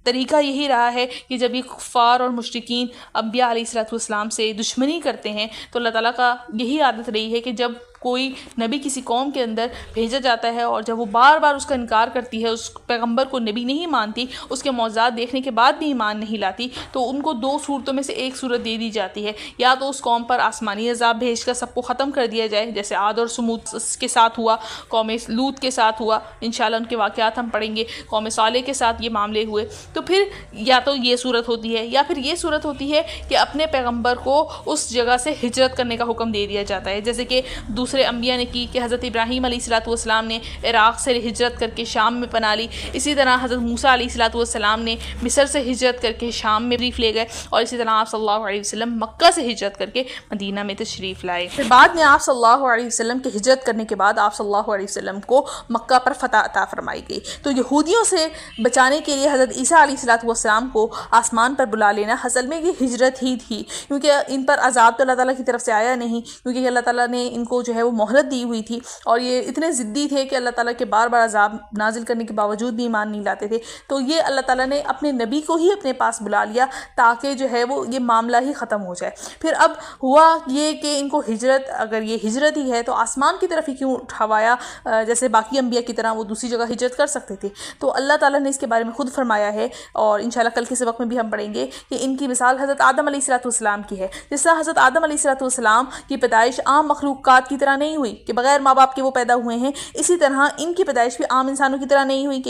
طریقہ یہی رہا ہے کہ جب یہ کفار اور مشرکین انبیاء علیہ السلام سے دشمنی کرتے ہیں تو اللہ تعالیٰ کا یہی عادت رہی ہے کہ جب کوئی نبی کسی قوم کے اندر بھیجا جاتا ہے اور جب وہ بار بار اس کا انکار کرتی ہے، اس پیغمبر کو نبی نہیں مانتی، اس کے معجزات دیکھنے کے بعد بھی ایمان نہیں لاتی، تو ان کو دو صورتوں میں سے ایک صورت دے دی جاتی ہے، یا تو اس قوم پر آسمانی عذاب بھیج کر سب کو ختم کر دیا جائے، جیسے عاد اور سمود کے ساتھ ہوا، قوم لوط کے ساتھ ہوا، انشاءاللہ ان کے واقعات ہم پڑھیں گے، قوم صالح کے ساتھ یہ معاملے ہوئے، تو پھر یا تو یہ صورت ہوتی ہے یا پھر یہ صورت ہوتی ہے کہ اپنے پیغمبر کو اس جگہ سے ہجرت کرنے کا حکم دے دیا جاتا ہے، جیسے کہ دوسرے انبیاء نے کی کہ حضرت ابراہیم علیہ السلام نے عراق سے ہجرت کر کے شام میں پناہ لی، اسی طرح حضرت موسیٰ علیہ السلام نے مصر سے ہجرت کر کے شام میں تشریف لے گئے، اور اسی طرح آپ صلی اللہ علیہ وسلم مکہ سے ہجرت کر کے مدینہ میں تشریف لائے۔ پھر بعد میں آپ صلی اللہ علیہ وسلم کے ہجرت کرنے کے بعد آپ صلی اللہ علیہ وسلم کو مکہ پر فتح عطا فرمائی گئی۔ تو یہودیوں سے بچانے کے لیے حضرت عیسیٰ علیہ السلام کو آسمان پر بلا لینا اصل میں یہ ہجرت ہی تھی، کیونکہ ان پر عذاب تو اللہ تعالیٰ کی طرف سے آیا نہیں، کیونکہ اللہ تعالیٰ نے ان کو جو ہے وہ مہلت دی ہوئی تھی، اور یہ اتنے ضدی تھے کہ اللہ تعالیٰ کے بار بار عذاب نازل کرنے کے باوجود بھی ایمان نہیں لاتے تھے، تو یہ اللہ تعالیٰ نے اپنے نبی کو ہی اپنے پاس بلا لیا تاکہ جو ہے وہ یہ معاملہ ہی ختم ہو جائے۔ پھر اب ہوا یہ کہ ان کو ہجرت، اگر یہ ہجرت ہی ہے تو آسمان کی طرف ہی کیوں اٹھوایا، جیسے باقی انبیاء کی طرح وہ دوسری جگہ ہجرت کر سکتے تھے۔ تو اللہ تعالیٰ نے اس کے بارے میں خود فرمایا ہے، اور انشاءاللہ کل کے سبق میں بھی ہم پڑھیں گے کہ ان کی مثال حضرت آدم علیہ السلام کی ہے۔ جس طرح حضرت آدم علیہ السلام کی پیدائش عام مخلوقات کی طرح نہیں ہوئی کہ بغیر ماں باپ کے وہ پیدا ہوئے ہیں، اسی طرح ان کی پیدائش بھی عام انسانوں کی طرح نہیں ہوئی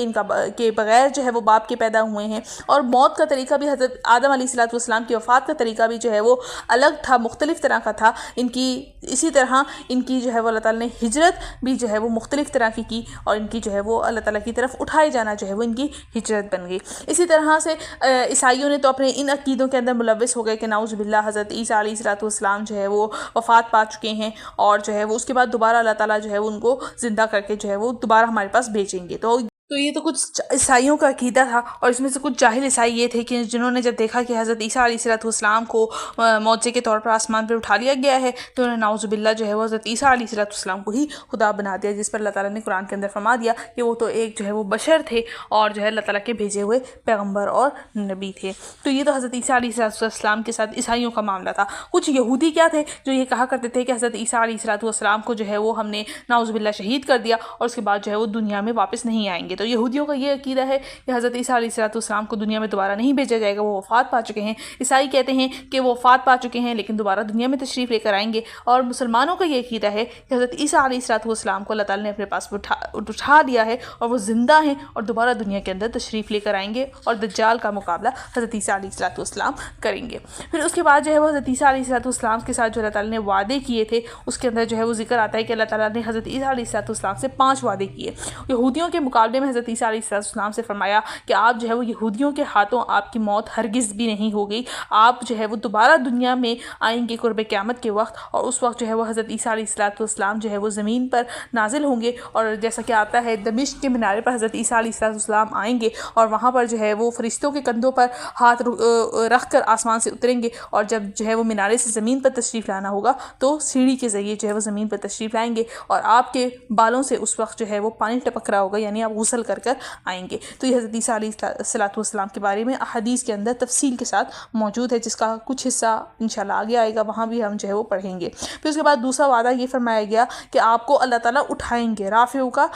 کہ بغیر جو ہے وہ باپ کے پیدا ہوئے ہیں، اور موت کا طریقہ بھی حضرت آدم علیہ السلام کی وفات کا طریقہ بھی جو ہے وہ الگ تھا، مختلف طرح کا تھا ان کی۔ اسی طرح ان کی جو ہے وہ اللہ تعالیٰ نے ہجرت بھی جو ہے وہ مختلف طرح کی، اور ان کی جو ہے وہ اللہ تعالیٰ کی طرف اٹھائے جانا جو ہے وہ ان کی ہجرت بن گئی۔ اسی طرح سے عیسائیوں نے تو اپنے ان عقیدوں کے اندر ملوث ہو گئے کہ نعوذ باللہ حضرت عیسیٰ علیہ السلام جو ہے وہ وفات پا چکے ہیں، اور جو ہے وہ اس کے بعد دوبارہ اللہ تعالیٰ جو ہے وہ ان کو زندہ کر کے جو ہے وہ دوبارہ ہمارے پاس بھیجیں گے۔ تو یہ تو کچھ عیسائیوں کا عقیدہ تھا، اور اس میں سے کچھ جاہل عیسائی یہ تھے کہ جنہوں نے جب دیکھا کہ حضرت عیسیٰ علیہ السلام کو معجزے کے طور پر آسمان پر اٹھا لیا گیا ہے تو انہوں نے نعوذ باللہ جو ہے وہ حضرت عیسیٰ علیہ السلام کو ہی خدا بنا دیا، جس پر اللہ تعالیٰ نے قرآن کے اندر فرما دیا کہ وہ تو ایک جو ہے وہ بشر تھے اور جو ہے اللہ تعالیٰ کے بھیجے ہوئے پیغمبر اور نبی تھے۔ تو یہ تو حضرت عیسیٰ علیہ السلام کے ساتھ عیسائیوں کا معاملہ تھا۔ کچھ یہودی کیا تھے جو یہ کہا کرتے تھے کہ حضرت عیسیٰ علیہ السلام کو جو ہے وہ ہم نے نعوذ باللہ شہید کر دیا، اور اس کے بعد جو ہے وہ دنیا میں واپس نہیں آئیں گے۔ تو یہودیوں کا یہ عقیدہ ہے کہ حضرت عیسیٰ علیہ السلام کو دنیا میں دوبارہ نہیں بھیجا جائے گا، وہ وفات پا چکے ہیں۔ عیسائی کہتے ہیں کہ وہ وفات پا چکے ہیں لیکن دوبارہ دنیا میں تشریف لے کر آئیں گے، اور مسلمانوں کا یہ عقیدہ ہے کہ حضرت عیسیٰ علیہ السلام کو اللہ تعالیٰ نے اپنے پاس اٹھا لیا ہے اور وہ زندہ ہیں اور دوبارہ دنیا کے اندر تشریف لے کر آئیں گے اور دجال کا مقابلہ حضرت عیسیٰ علیہ السلام کریں گے۔ پھر اس کے بعد جو ہے وہ حضرت عیسیٰ علیہ السلام کے ساتھ جو اللہ تعالیٰ نے وعدے کیے تھے، اس کے اندر جو ہے وہ ذکر آتا ہے کہ اللہ تعالیٰ نے حضرت عیسیٰ علیہ السلام سے 5 وعدے کیے۔ یہودیوں کے مقابلے میں حضرت عیسیٰ علیہ السلام سے فرمایا کہ آپ جو ہے وہ یہودیوں کے ہاتھوں آپ کی موت ہرگز بھی نہیں ہوگی، آپ جو ہے وہ دوبارہ دنیا میں آئیں گے قرب قیامت کے وقت، اور اس وقت جو ہے وہ حضرت عیسیٰ علیہ السلام جو ہے وہ زمین پر نازل ہوں گے، اور جیسا کہ آتا ہے دمشق کے مینارے پر حضرت عیسیٰ علیہ السلام آئیں گے اور وہاں پر جو ہے وہ فرشتوں کے کندھوں پر ہاتھ رکھ کر آسمان سے اتریں گے، اور جب جو ہے وہ مینارے سے زمین پر تشریف لانا ہوگا تو سیڑھی کے ذریعے جو ہے وہ زمین پر تشریف لائیں گے، اور آپ کے بالوں سے اس وقت جو ہے وہ پانی ٹپک رہا ہوگا، یعنی آپ غسل کر کر آئیں گے۔ تو یہ حضرت عیسیٰ علیہ السلام کے بارے میں احادیث کے اندر تفصیل کے ساتھ موجود ہے، جس کا کچھ حصہ انشاءاللہ آگے آئے گا، وہاں بھی ہم جو ہے وہ پڑھیں گے۔ پھر اس کے بعد دوسرا وعدہ یہ فرمایا گیا کہ آپ کو اللہ تعالیٰ اٹھائیں گے، رافعوں کا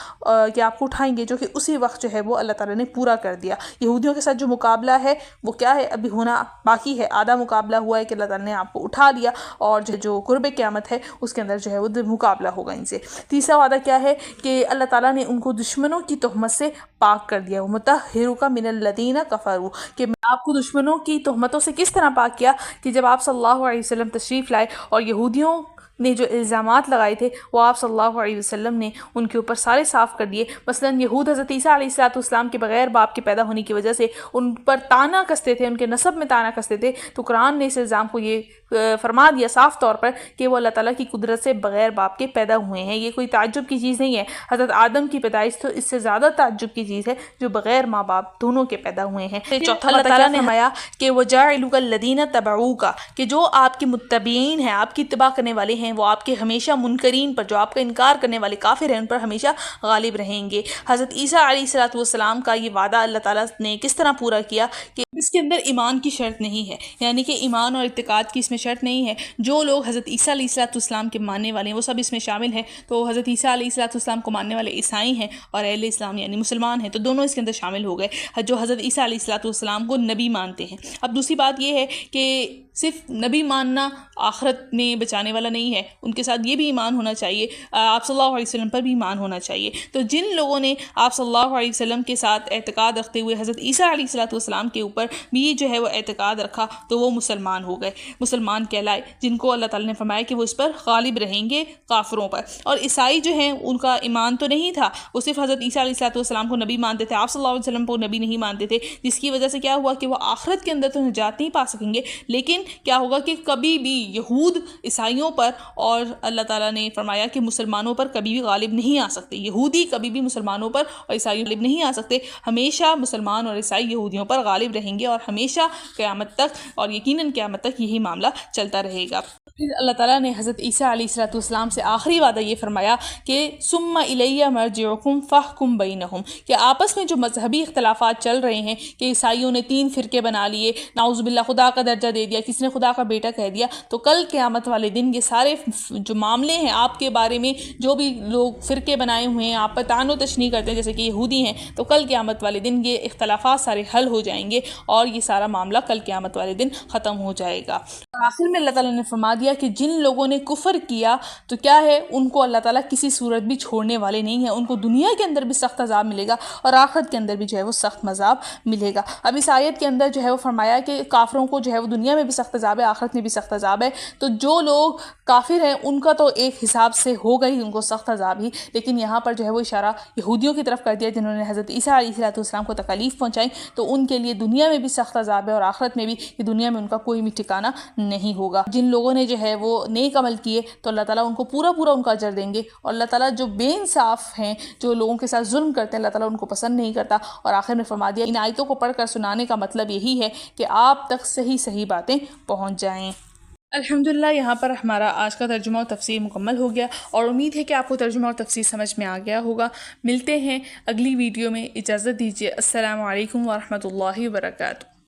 کہ آپ کو اٹھائیں گے، جو کہ اسی وقت جو ہے وہ اللہ تعالیٰ نے پورا کر دیا۔ یہودیوں کے ساتھ جو مقابلہ ہے وہ کیا ہے، ابھی ہونا باقی ہے، آدھا مقابلہ ہوا ہے کہ اللہ تعالیٰ نے آپ کو اٹھا لیا، اور جو قرب قیامت ہے اس کے اندر جو ہے وہ مقابلہ ہوگا ان سے۔ تیسرا وعدہ کیا ہے کہ اللہ تعالیٰ نے ان کو دشمنوں کی تہمت سے پاک کر دیا، مطہرک من الذین کفروا، کہ آپ کو دشمنوں کی تہمتوں سے کس طرح پاک کیا کہ جب آپ صلی اللہ علیہ وسلم تشریف لائے اور یہودیوں نے جو الزامات لگائے تھے وہ آپ صلی اللہ علیہ وسلم نے ان کے اوپر سارے صاف کر دیے۔ مثلا یہود حضرت عیسیٰ علیہ السلام کے بغیر باپ کے پیدا ہونے کی وجہ سے ان پر طعنہ کستے تھے، ان کے نسب میں طعنہ کستے تھے، تو قرآن نے اس الزام کو یہ فرما دیا صاف طور پر کہ وہ اللہ تعالیٰ کی قدرت سے بغیر باپ کے پیدا ہوئے ہیں۔ یہ کوئی تعجب کی چیز نہیں ہے، حضرت آدم کی پیدائش تو اس سے زیادہ تعجب کی چیز ہے جو بغیر ماں باپ دونوں کے پیدا ہوئے ہیں۔ چوتھا اللہ تعالیٰ نے فرمایا کہ وَجَاعِلُكَ الَّذِينَ تَبَعُوكَ، کہ جو آپ کے متبعین ہیں، آپ کی اتباع کرنے والے ہیں، وہ آپ کے ہمیشہ منکرین پر، جو آپ کا انکار کرنے والے کافر ہیں، ان پر ہمیشہ غالب رہیں گے۔ حضرت عیسیٰ علیہ السلام کا یہ وعدہ اللہ تعالیٰ نے کس طرح پورا کیا کہ اس کے اندر ایمان کی شرط نہیں ہے، یعنی کہ ایمان اور اعتقاد کی اس میں شرط نہیں ہے۔ جو لوگ حضرت عیسیٰ علیہ السلام کے ماننے والے ہیں وہ سب اس میں شامل ہیں، تو حضرت عیسیٰ علیہ السلام کو ماننے والے عیسائی ہیں اور اہل اسلام یعنی مسلمان ہیں، تو دونوں اس کے اندر شامل ہو گئے جو حضرت عیسیٰ علیہ السلام کو نبی مانتے ہیں۔ اب دوسری بات یہ ہے کہ صرف نبی ماننا آخرت میں بچانے والا نہیں ہے، ان کے ساتھ یہ بھی ایمان ہونا چاہیے، آپ صلی اللہ علیہ وسلم پر بھی ایمان ہونا چاہیے۔ تو جن لوگوں نے آپ صلی اللہ علیہ وسلم کے ساتھ اعتقاد رکھتے ہوئے حضرت عیسیٰ علیہ السلام کے اوپر بھی جو ہے وہ اعتقاد رکھا تو وہ مسلمان ہو گئے، مسلمان کہلائے، جن کو اللہ تعالیٰ نے فرمایا کہ وہ اس پر غالب رہیں گے کافروں پر۔ اور عیسائی جو ہیں ان کا ایمان تو نہیں تھا، وہ صرف حضرت عیسیٰ علیہ السلام کو نبی مانتے تھے، آپ صلی اللہ علیہ وسلم کو نبی نہیں مانتے تھے، جس کی وجہ سے کیا ہوا کہ وہ آخرت کے اندر تو نجات نہیں پا سکیں گے، لیکن کیا ہوگا کہ کبھی بھی یہود عیسائیوں پر، اور اللہ تعالیٰ نے فرمایا کہ مسلمانوں پر کبھی بھی غالب نہیں آ سکتے، یہودی کبھی بھی مسلمانوں پر اور عیسائیوں پر غالب نہیں آ سکتے، ہمیشہ مسلمان اور عیسائی یہودیوں پر غالب رہیں گے اور ہمیشہ قیامت تک، اور یقیناً قیامت تک یہی معاملہ چلتا رہے گا۔ پھر اللہ تعالیٰ نے حضرت عیسیٰ علیہ السلام سے آخری وعدہ یہ فرمایا کہ ثم الی مرجعکم فاحکم بینہم، کہ آپس میں جو مذہبی اختلافات چل رہے ہیں کہ عیسائیوں نے 3 فرقے بنا لیے، نعوذ باللہ خدا کا درجہ دے دیا، کسی نے خدا کا بیٹا کہہ دیا، تو کل قیامت والے دن یہ سارے جو معاملے ہیں آپ کے بارے میں، جو بھی لوگ فرقے بنائے ہوئے ہیں، آپ پر طعن و تشنیع کرتے ہیں جیسے کہ یہودی ہیں، تو کل قیامت والے دن یہ اختلافات سارے حل ہو جائیں گے اور یہ سارا معاملہ کل قیامت والے دن ختم ہو جائے گا۔ آخر میں اللہ تعالیٰ نے فرما دیا کہ جن لوگوں نے کفر کیا تو کیا ہے، ان کو اللہ تعالیٰ کسی صورت بھی چھوڑنے والے نہیں ہیں، ان کو دنیا کے اندر بھی سخت عذاب ملے گا اور آخرت کے اندر بھی جو ہے وہ سخت عذاب ملے گا۔ اب اس آیت کے اندر جو ہے وہ فرمایا کہ کافروں کو جو ہے وہ دنیا میں بھی سخت عذاب ہے، آخرت میں بھی سخت عذاب ہے، تو جو لوگ کافر ہیں ان کا تو ایک حساب سے ہو گئی ان کو سخت عذاب ہی، لیکن یہاں پر جو ہے وہ اشارہ یہودیوں کی طرف کر دیا جنہوں نے حضرت عیسیٰ علیہ السلام کو تکالیف پہنچائی، تو ان کے لیے دنیا میں بھی سخت عذاب ہے اور آخرت میں بھی، کہ دنیا میں ان کا کوئی بھی ٹھکانہ نہیں ہوگا۔ جن لوگوں نے جو ہے وہ نیک عمل کیے تو اللہ تعالیٰ ان کو پورا ان کا اجر دیں گے، اور اللہ تعالیٰ جو بے انصاف ہیں، جو لوگوں کے ساتھ ظلم کرتے ہیں، اللہ تعالیٰ ان کو پسند نہیں کرتا۔ اور آخر میں فرما دیا ان آیتوں کو پڑھ کر سنانے کا مطلب یہی ہے کہ آپ تک صحیح باتیں پہنچ جائیں۔ الحمدللہ یہاں پر ہمارا آج کا ترجمہ اور تفسیر مکمل ہو گیا، اور امید ہے کہ آپ کو ترجمہ اور تفسیر سمجھ میں آ گیا ہوگا۔ ملتے ہیں اگلی ویڈیو میں، اجازت دیجیے، السلام علیکم ورحمۃ اللہ وبرکاتہ۔